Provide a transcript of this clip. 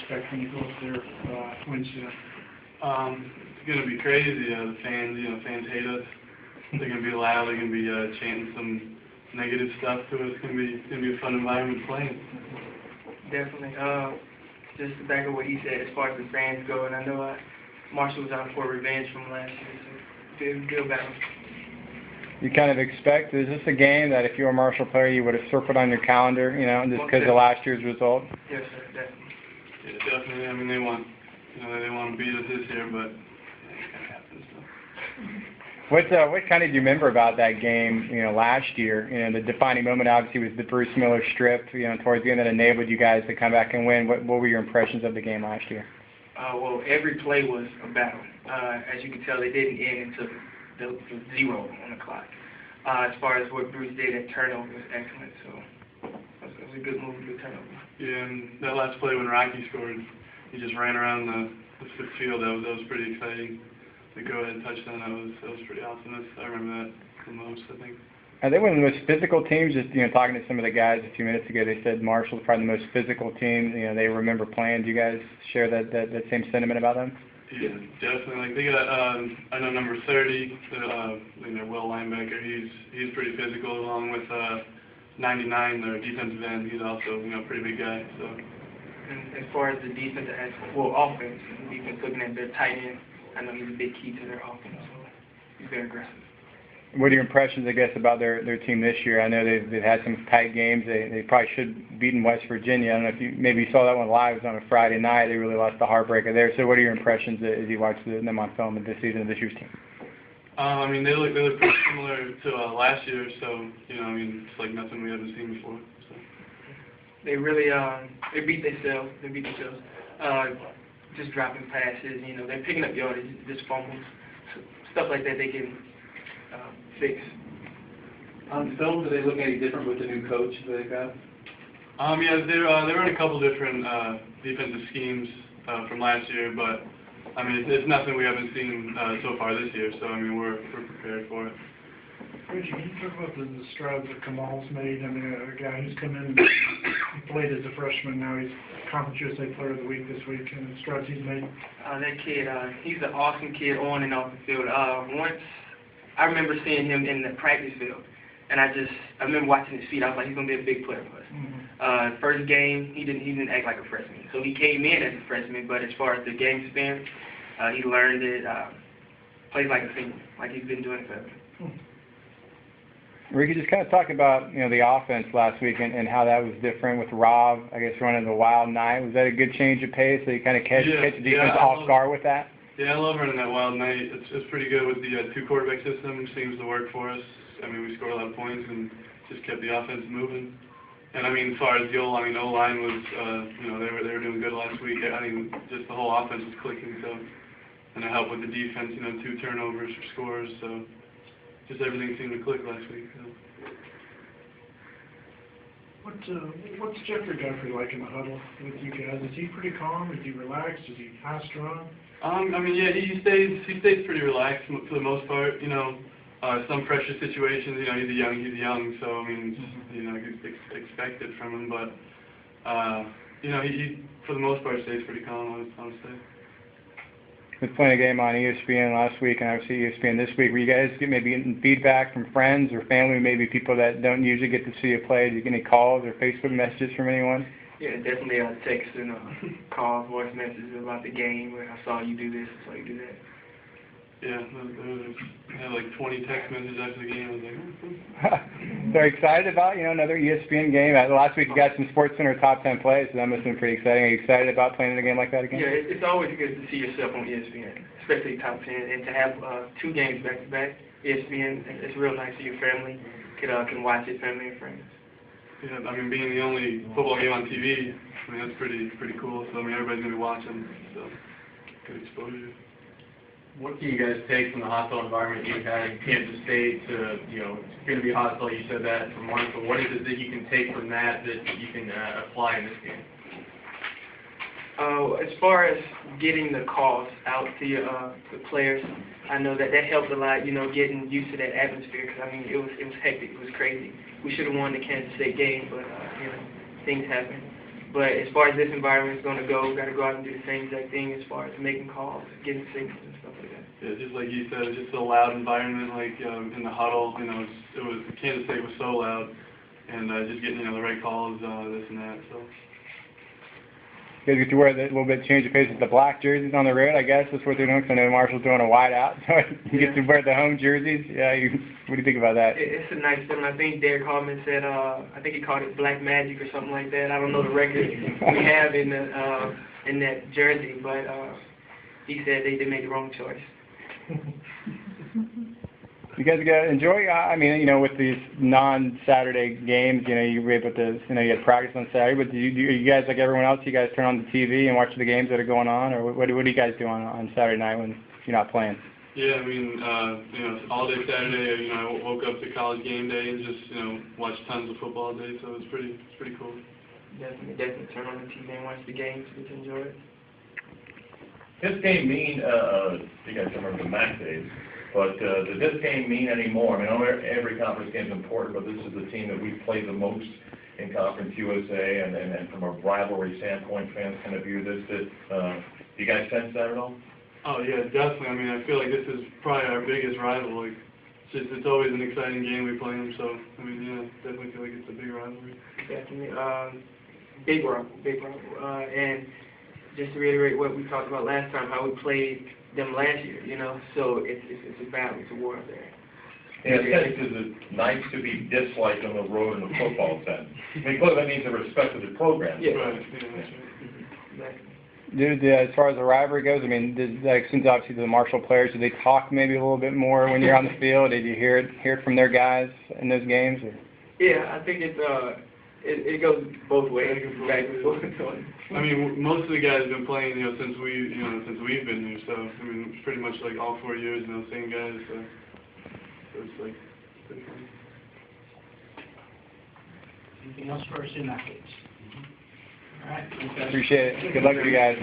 expect when you go up there Wednesday? It's going to be crazy. The fans hate us. They're going to be loud. They're going to be chanting some negative stuff to us. It's going to be a fun environment playing. Definitely. Just to back up what he said as far as the fans go, and I know Marshall was out for revenge from last year, so feel battle. You kind of expect, is this a game that if you were a Marshall player you would have circled on your calendar, just because of last year's result? Yes, sir, definitely. Yeah, definitely. I mean, they want to beat us this year, but it kind of happens. So. What kind of do you remember about that game, last year? The defining moment obviously was the Bruce Miller strip, towards the end that enabled you guys to come back and win. What were your impressions of the game last year? Well, every play was a battle. As you can tell, they didn't end until the 0 on the clock. As far as what Bruce did at turnover was excellent, so it was a good move, good turnover. Yeah, and that last play when Rocky scored, he just ran around the fifth field. That was pretty exciting. The go-ahead touchdown, that was pretty awesome. I remember that the most, I think. Are they one of the most physical teams? Just talking to some of the guys a few minutes ago, they said Marshall's probably the most physical team. They remember playing. Do you guys share that same sentiment about them? Yeah, definitely. Like they got, I know number 30, their Will linebacker. He's pretty physical, along with 99, their defensive end. He's also a pretty big guy. So. And as far as the defense, offense, looking at their tight end, I know he's a big key to their offense. So he's very aggressive. What are your impressions, I guess, about their team this year? I know they've had some tight games. They probably should have beaten West Virginia. I don't know if you maybe saw that one live. It was on a Friday night. They really lost the heartbreaker there. So what are your impressions as you watch them on film this season of this year's team? I mean, they look pretty similar to last year. So it's like nothing we haven't seen before. So. They really they beat themselves. Just dropping passes. They're picking up yardage, just fumbles, stuff like that. They can fix. On film, do they look any different with the new coach that they've got? Yeah, they run a couple different defensive schemes from last year, but I mean it's nothing we haven't seen so far this year. So I mean we're prepared for it. Reggie, can you talk about the strides that Kamal's made? I mean, a guy who's come in and played as a freshman, now he's Conference USA Player of the Week this week, and the strides he's made. That kid, he's an awesome kid on and off the field. Once I remember seeing him in the practice field, and I remember watching his feet. I was like, he's gonna be a big player for us. Mm-hmm. First game, he didn't act like a freshman, so he came in as a freshman. But as far as the game experience, he learned it. Plays like a senior, like he's been doing it forever. Ricky, just kind of talk about the offense last week and how that was different with Rob, I guess, running the wild night. Was that a good change of pace? So you kind of catch the defense off guard with that? Yeah, I love running that wild night. It's pretty good with the two quarterback system. Seems to work for us. I mean, we scored a lot of points and just kept the offense moving. And I mean, as far as the O-line was, they were doing good last week. I mean, just the whole offense was clicking. So, and it helped with the defense. 2 turnovers for scores. So. Just everything seemed to click last week. So. What's Jeffrey Guthrie like in the huddle with you guys? Is he pretty calm? Is he relaxed? Is he high-strung? I mean, yeah, he stays pretty relaxed for the most part. Some pressure situations. He's young. So I mean, it's expected from him. But he for the most part stays pretty calm. I would say. Was playing a game on ESPN last week and obviously ESPN this week. Were you guys getting feedback from friends or family, maybe people that don't usually get to see you play? Did you get any calls or Facebook messages from anyone? Yeah, definitely texts and calls, voice messages about the game. Where I saw you do this, I saw you do that. Yeah, I had like 20 text messages after the game. I was like, So excited about another ESPN game. Last week you got some SportsCenter top 10 plays, so that must have been pretty exciting. Are you excited about playing in a game like that again? Yeah, it's always good to see yourself on ESPN, especially top 10, and to have 2 games back to back. ESPN, it's real nice for your family can watch it, family and friends. Yeah, I mean being the only football game on TV, I mean that's pretty cool. So I mean everybody's gonna be watching, so good exposure. What can you guys take from the hostile environment you've had in Kansas State to, it's going to be hostile, you said that for months, but what is it that you can take from that you can apply in this game? As far as getting the calls out to the players, I know that helped a lot, getting used to that atmosphere, because, I mean, it was hectic, it was crazy. We should have won the Kansas State game, but, things happen. But as far as this environment is going to go, we got to go out and do the same exact thing as far as making calls, getting signals and stuff like that. Yeah, just like you said, it's just a loud environment, like in the huddle, Kansas State was so loud, and just getting, the right calls, this and that, so. You guys get to wear the little bit change of pace with the black jerseys on the road, I guess that's what they're doing, 'cause I know Marshall's doing a wide out, so you get to wear the home jerseys. Yeah, what do you think about that? It's a nice feeling. I think Derek Hallman said, I think he called it black magic or something like that. I don't know the record we have in that jersey, but he said they made the wrong choice. You guys enjoy, with these non-Saturday games, you were able to, you had practice on Saturday, but you guys, like everyone else, you guys turn on the TV and watch the games that are going on, or what do you guys do on Saturday night when you're not playing? Yeah, all day Saturday, I woke up to college game day and just, watched tons of football all day, so it's pretty cool. Definitely turn on the TV and watch the games. We can enjoy it. This game mean, you guys remember the MAC days, but does this game mean any more? I know every conference game is important, but this is the team that we've played the most in Conference USA, and from a rivalry standpoint, fans kind of view this. Do you guys sense that at all? Oh yeah, definitely. I feel like this is probably our biggest rival. Like, it's always an exciting game we play them. So definitely feel like it's a big rivalry. Definitely, big rival. And just to reiterate what we talked about last time, how we played them last year, so it's a battle, it's a war there. In a sense, is it nice to be disliked on the road in a football sense? Clearly that means the respect of the program. Yeah. Right, yeah, that's right. Exactly. As far as the rivalry goes, since obviously the Marshall players, do they talk maybe a little bit more when you're on the field? Did you hear it from their guys in those games? Or? Yeah, I think it goes both ways, back and forth. Most of the guys have been playing, since we've been here. So it's pretty much like all 4 years, same guys. So it's like pretty fun. Anything else for us in that case? All right. Appreciate it. Good luck to you guys.